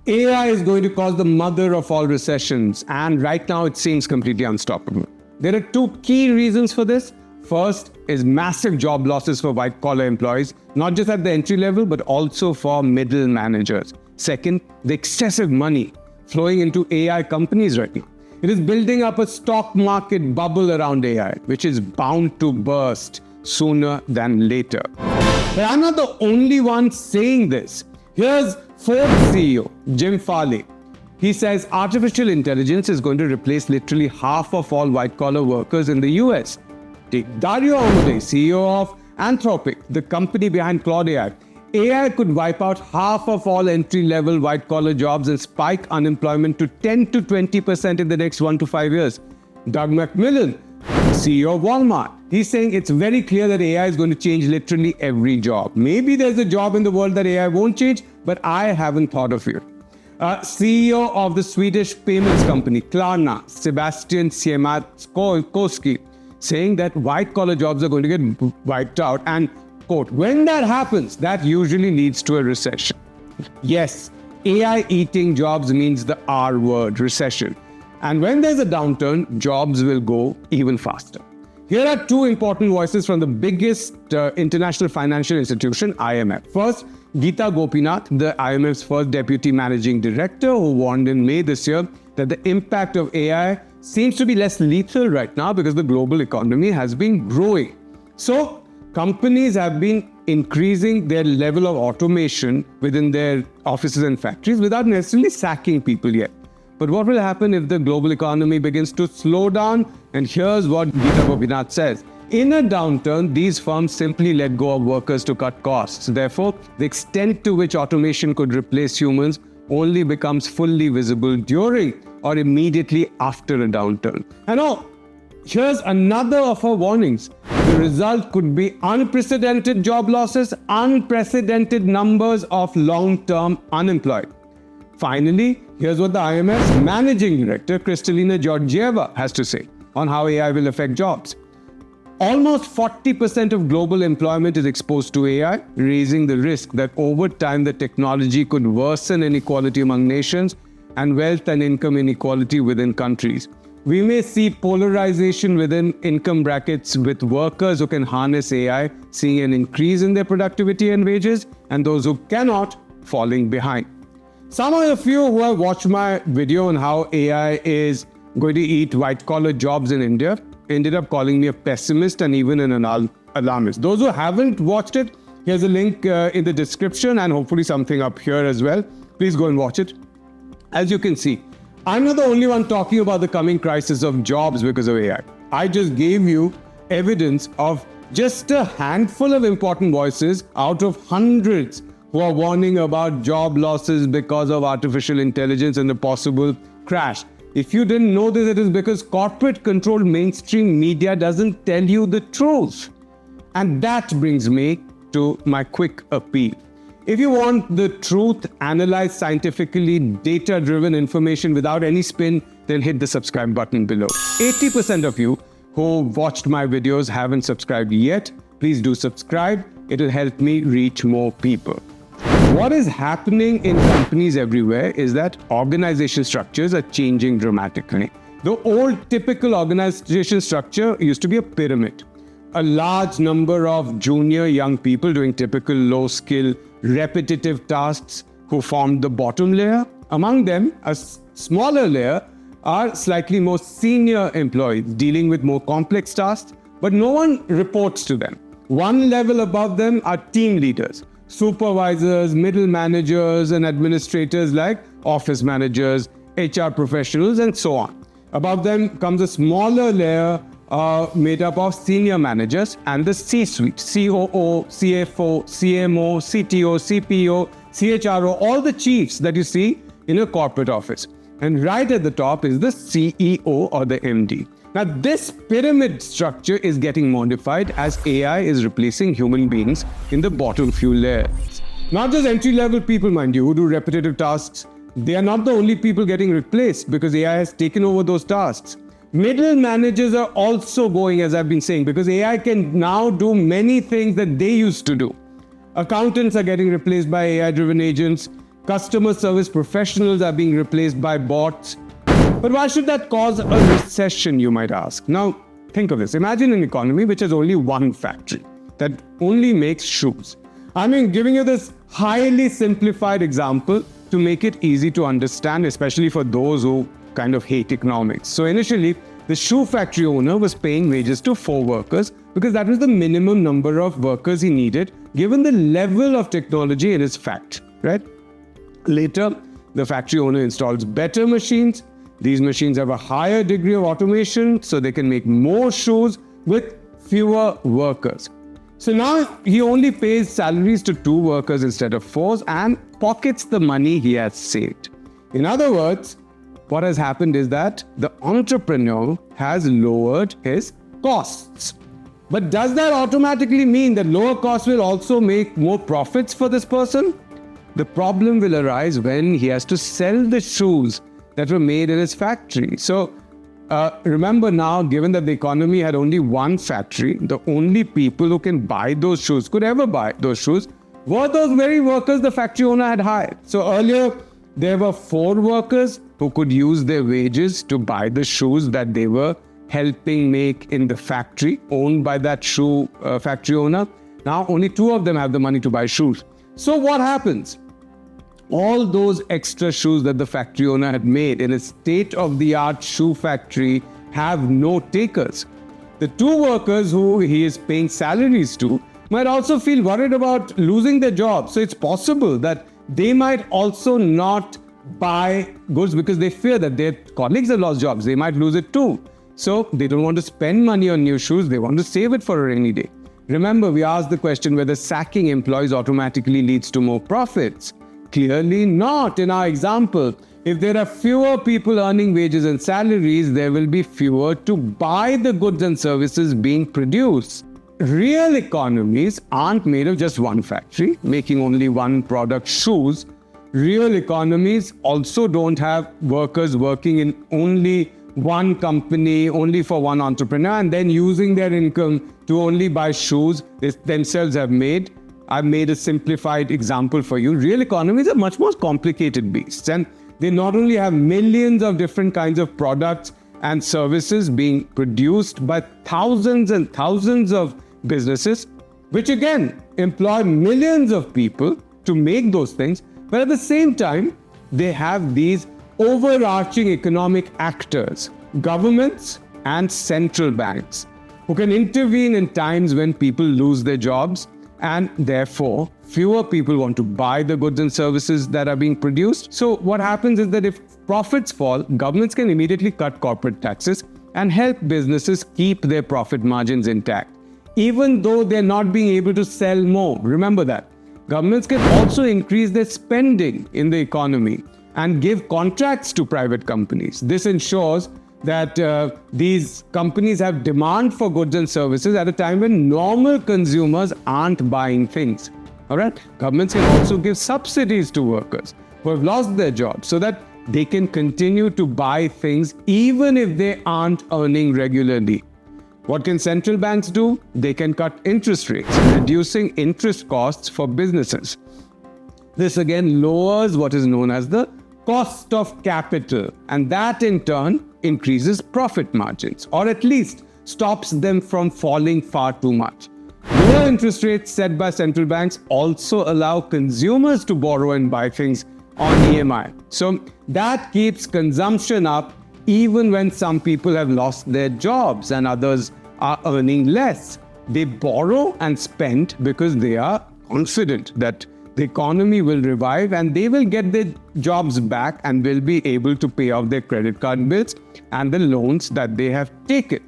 AI is going to cause the mother of all recessions, and right now it seems completely unstoppable. There are two key reasons for this. First is massive job losses for white-collar employees, not just at the entry level, but also for middle managers. Second, the excessive money flowing into AI companies right now. It is building up a stock market bubble around AI, which is bound to burst sooner than later. But I'm not the only one saying this. Here's Ford CEO, Jim Farley. He says artificial intelligence is going to replace literally half of all white-collar workers in the US. Take Dario Amodei, CEO of Anthropic, the company behind Claude AI. AI could wipe out half of all entry-level white-collar jobs and spike unemployment to 10 to 20% in the next 1 to 5 years. Doug McMillon, CEO of Walmart, he's saying it's very clear that AI is going to change literally every job. Maybe there's a job in the world that AI won't change, but I haven't thought of it. CEO of the Swedish payments company Klarna, Sebastian Siemiatkowski, saying that white-collar jobs are going to get wiped out, and quote, when that happens, that usually leads to a recession. Yes, AI eating jobs means the R word, recession. And when there's a downturn, jobs will go even faster. Here are two important voices from the biggest international financial institution, IMF. First, Geeta Gopinath, the IMF's first deputy managing director, who warned in May this year that the impact of AI seems to be less lethal right now because the global economy has been growing. So, companies have been increasing their level of automation within their offices and factories without necessarily sacking people yet. But what will happen if the global economy begins to slow down? And here's what Geeta Gopinath says. In a downturn, these firms simply let go of workers to cut costs. Therefore, the extent to which automation could replace humans only becomes fully visible during or immediately after a downturn. And here's another of her warnings. The result could be unprecedented job losses, unprecedented numbers of long-term unemployed. Finally, here's what the IMF's managing director, Kristalina Georgieva, has to say on how AI will affect jobs. Almost 40% of global employment is exposed to AI, raising the risk that over time the technology could worsen inequality among nations and wealth and income inequality within countries. We may see polarization within income brackets, with workers who can harness AI seeing an increase in their productivity and wages, and those who cannot falling behind. Some of you who have watched my video on how AI is going to eat white-collar jobs in India ended up calling me a pessimist and even an alarmist. Those who haven't watched it, here's a link in the description and hopefully something up here as well. Please go and watch it. As you can see, I'm not the only one talking about the coming crisis of jobs because of AI. I just gave you evidence of just a handful of important voices out of hundreds who are warning about job losses because of artificial intelligence and the possible crash. If you didn't know this, it is because corporate-controlled mainstream media doesn't tell you the truth. And that brings me to my quick appeal. If you want the truth, analyzed scientifically, data-driven information without any spin, then hit the subscribe button below. 80% of you who watched my videos haven't subscribed yet. Please do subscribe. It will help me reach more people. What is happening in companies everywhere is that organization structures are changing dramatically. The old typical organization structure used to be a pyramid. A large number of junior young people doing typical low-skill, repetitive tasks who formed the bottom layer. Among them, a smaller layer are slightly more senior employees dealing with more complex tasks, but no one reports to them. One level above them are team leaders, supervisors, middle managers, and administrators like office managers, HR professionals, and so on. Above them comes a smaller layer made up of senior managers and the C-suite, COO, CFO, CMO, CTO, CPO, CHRO, all the chiefs that you see in a corporate office. And right at the top is the CEO or the MD. Now, this pyramid structure is getting modified as AI is replacing human beings in the bottom few layers. Not just entry-level people, mind you, who do repetitive tasks. They are not the only people getting replaced because AI has taken over those tasks. Middle managers are also going, as I've been saying, because AI can now do many things that they used to do. Accountants are getting replaced by AI-driven agents. Customer service professionals are being replaced by bots. But why should that cause a recession, you might ask? Now, think of this. Imagine an economy which has only one factory that only makes shoes. Giving you this highly simplified example to make it easy to understand, especially for those who kind of hate economics. So initially, the shoe factory owner was paying wages to 4 workers because that was the minimum number of workers he needed given the level of technology in his factory, right? Later, the factory owner installs better machines. These machines have a higher degree of automation so they can make more shoes with fewer workers. So now he only pays salaries to 2 workers instead of 4 and pockets the money he has saved. In other words, what has happened is that the entrepreneur has lowered his costs. But does that automatically mean that lower costs will also make more profits for this person? The problem will arise when he has to sell the shoes that were made in his factory. So remember now, given that the economy had only one factory, the only people who can buy those shoes, could ever buy those shoes, were those very workers the factory owner had hired. So earlier, there were 4 workers who could use their wages to buy the shoes that they were helping make in the factory owned by that shoe factory owner. Now only 2 of them have the money to buy shoes. So what happens? All those extra shoes that the factory owner had made in a state-of-the-art shoe factory have no takers. The 2 workers who he is paying salaries to might also feel worried about losing their jobs. So it's possible that they might also not buy goods because they fear that their colleagues have lost jobs. They might lose it too. So they don't want to spend money on new shoes. They want to save it for a rainy day. Remember, we asked the question whether sacking employees automatically leads to more profits. Clearly not in our example. If there are fewer people earning wages and salaries, there will be fewer to buy the goods and services being produced. Real economies aren't made of just one factory, making only one product, shoes. Real economies also don't have workers working in only one company, only for one entrepreneur, and then using their income to only buy shoes they themselves have made. I've made a simplified example for you. Real economies are much more complicated beasts, and they not only have millions of different kinds of products and services being produced by thousands and thousands of businesses, which again employ millions of people to make those things, but at the same time, they have these overarching economic actors, governments and central banks, who can intervene in times when people lose their jobs and therefore fewer people want to buy the goods and services that are being produced. So what happens is that if profits fall, governments can immediately cut corporate taxes and help businesses keep their profit margins intact, even though they're not being able to sell more. Remember that. Governments can also increase their spending in the economy and give contracts to private companies. This ensures that these companies have demand for goods and services at a time when normal consumers aren't buying things. All right? Governments can also give subsidies to workers who have lost their jobs so that they can continue to buy things even if they aren't earning regularly. What can central banks do? They can cut interest rates, reducing interest costs for businesses. This again lowers what is known as the cost of capital, and that in turn increases profit margins, or at least stops them from falling far too much. Lower interest rates set by central banks also allow consumers to borrow and buy things on EMI. So that keeps consumption up even when some people have lost their jobs and others are earning less. They borrow and spend because they are confident that the economy will revive and they will get their jobs back and will be able to pay off their credit card bills and the loans that they have taken.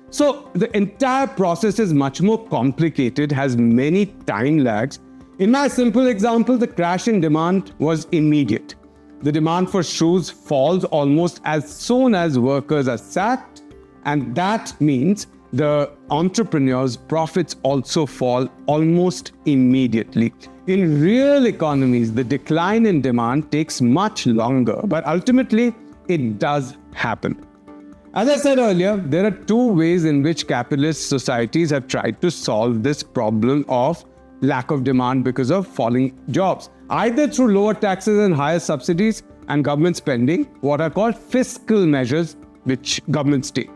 So the entire process is much more complicated, has many time lags. In my simple example, the crash in demand was immediate. The demand for shoes falls almost as soon as workers are sacked, and that means the entrepreneur's profits also fall almost immediately. In real economies, the decline in demand takes much longer, but ultimately it does happen. As I said earlier, there are 2 ways in which capitalist societies have tried to solve this problem of lack of demand because of falling jobs, either through lower taxes and higher subsidies and government spending, what are called fiscal measures which governments take,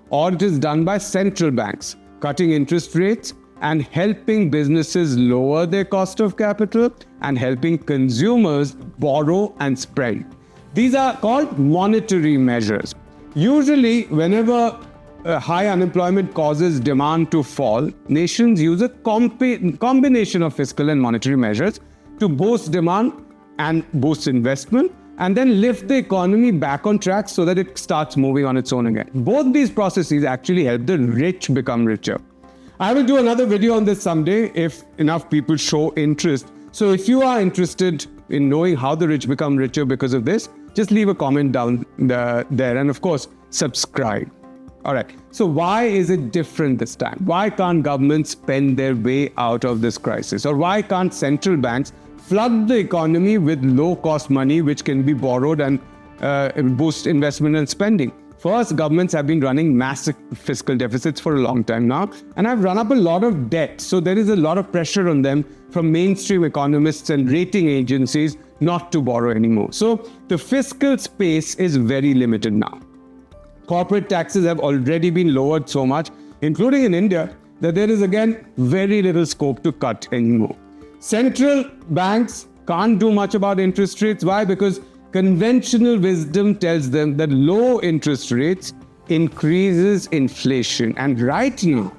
or it is done by central banks, cutting interest rates and helping businesses lower their cost of capital and helping consumers borrow and spend. These are called monetary measures. Usually, whenever high unemployment causes demand to fall, nations use a combination of fiscal and monetary measures to boost demand and boost investment, and then lift the economy back on track so that it starts moving on its own again. Both these processes actually help the rich become richer. I will do another video on this someday if enough people show interest. So if you are interested in knowing how the rich become richer because of this, just leave a comment down there, and of course, subscribe. All right, so why is it different this time? Why can't governments spend their way out of this crisis? Or why can't central banks flood the economy with low-cost money which can be borrowed and boost investment and spending? First, governments have been running massive fiscal deficits for a long time now and have run up a lot of debt. So there is a lot of pressure on them from mainstream economists and rating agencies not to borrow anymore. So the fiscal space is very limited now. Corporate taxes have already been lowered so much, including in India, that there is again very little scope to cut anymore. Central banks can't do much about interest rates. Why? Because conventional wisdom tells them that low interest rates increases inflation. And right now,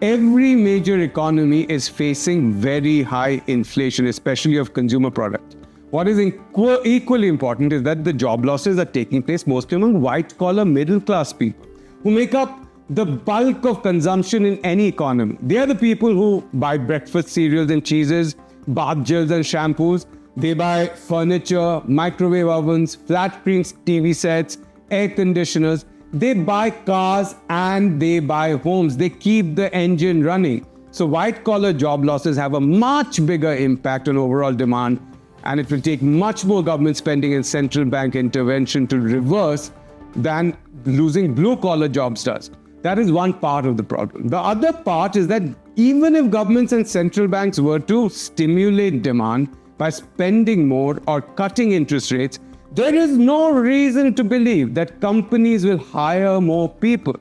every major economy is facing very high inflation, especially of consumer products. What is equally important is that the job losses are taking place mostly among white-collar middle-class people who make up the bulk of consumption in any economy. They are the people who buy breakfast cereals and cheeses, bath gels and shampoos. They buy furniture, microwave ovens, flat screen TV sets, air conditioners. They buy cars and they buy homes. They keep the engine running. So white-collar job losses have a much bigger impact on overall demand, and it will take much more government spending and central bank intervention to reverse than losing blue-collar jobs does. That is one part of the problem. The other part is that even if governments and central banks were to stimulate demand by spending more or cutting interest rates, there is no reason to believe that companies will hire more people.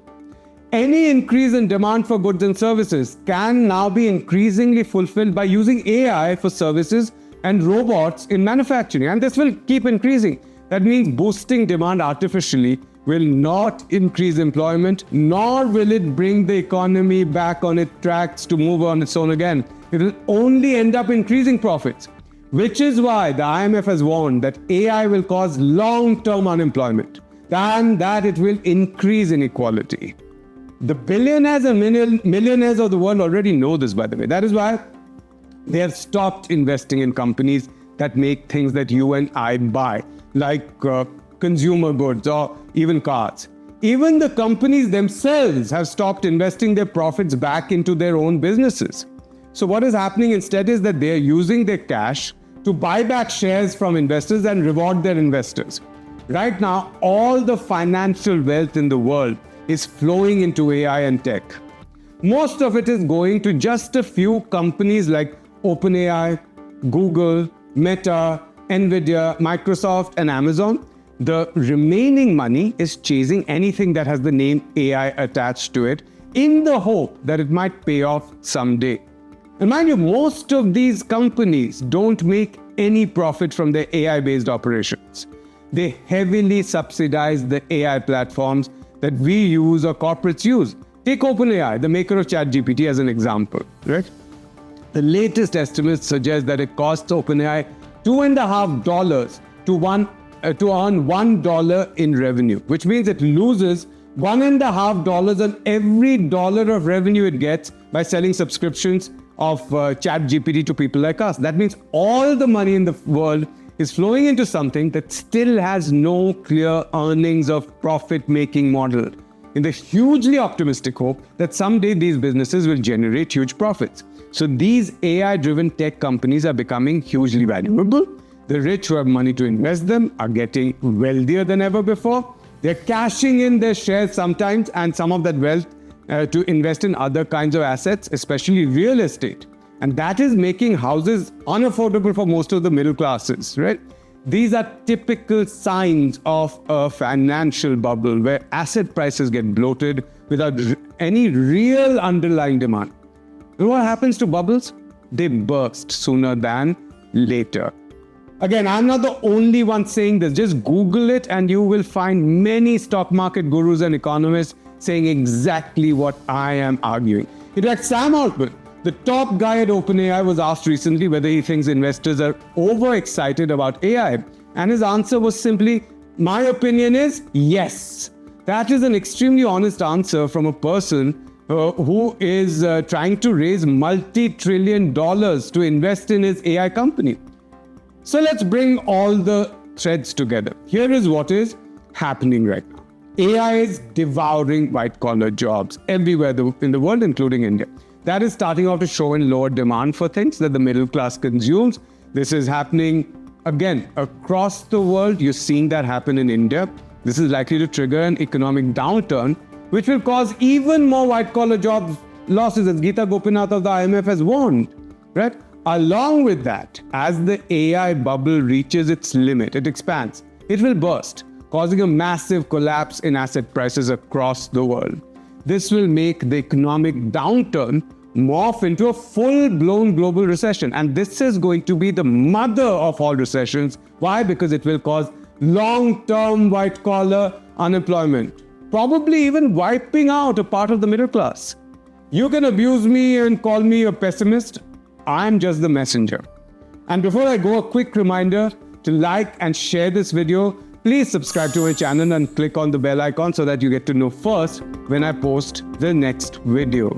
Any increase in demand for goods and services can now be increasingly fulfilled by using AI for services and robots in manufacturing, and this will keep increasing. That means boosting demand artificially will not increase employment, nor will it bring the economy back on its tracks to move on its own again. It will only end up increasing profits, which is why the IMF has warned that AI will cause long-term unemployment and that it will increase inequality. The billionaires and millionaires of the world already know this, by the way. That is why they have stopped investing in companies that make things that you and I buy, like consumer goods or even cars. Even the companies themselves have stopped investing their profits back into their own businesses. So what is happening instead is that they are using their cash to buy back shares from investors and reward their investors. Right now, all the financial wealth in the world is flowing into AI and tech. Most of it is going to just a few companies like OpenAI, Google, Meta, Nvidia, Microsoft, and Amazon. The remaining money is chasing anything that has the name AI attached to it in the hope that it might pay off someday. And mind you, most of these companies don't make any profit from their AI-based operations. They heavily subsidize the AI platforms that we use or corporates use. Take OpenAI, the maker of ChatGPT, as an example, right? The latest estimates suggest that it costs OpenAI $2.50 to earn $1 in revenue, which means it loses $1.50 on every dollar of revenue it gets by selling subscriptions of ChatGPT to people like us. That means all the money in the world is flowing into something that still has no clear earnings of profit-making model, in the hugely optimistic hope that someday these businesses will generate huge profits. So these AI-driven tech companies are becoming hugely valuable. The rich who have money to invest them are getting wealthier than ever before. They're cashing in their shares sometimes and some of that wealth to invest in other kinds of assets, especially real estate. And that is making houses unaffordable for most of the middle classes, right? These are typical signs of a financial bubble where asset prices get bloated without any real underlying demand. And what happens to bubbles? They burst sooner than later. Again, I'm not the only one saying this. Just Google it and you will find many stock market gurus and economists saying exactly what I am arguing. In fact, Sam Altman, the top guy at OpenAI, was asked recently whether he thinks investors are overexcited about AI. And his answer was simply, my opinion is yes. That is an extremely honest answer from a person who is trying to raise multi-trillion dollars to invest in his AI company. So let's bring all the threads together. Here is what is happening right now. AI is devouring white-collar jobs everywhere in the world, including India. That is starting off to show in lower demand for things that the middle class consumes. This is happening, again, across the world. You're seeing that happen in India. This is likely to trigger an economic downturn, which will cause even more white-collar job losses, as Geeta Gopinath of the IMF has warned, right? Along with that, as the AI bubble reaches its limit, it expands, it will burst, causing a massive collapse in asset prices across the world. This will make the economic downturn morph into a full-blown global recession. And this is going to be the mother of all recessions. Why? Because it will cause long-term white-collar unemployment, probably even wiping out a part of the middle class. You can abuse me and call me a pessimist. I'm just the messenger. And before I go, a quick reminder to like and share this video. Please subscribe to my channel and click on the bell icon so that you get to know first when I post the next video.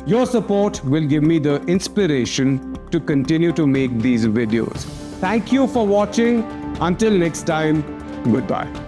Your support will give me the inspiration to continue to make these videos. Thank you for watching. Until next time, goodbye.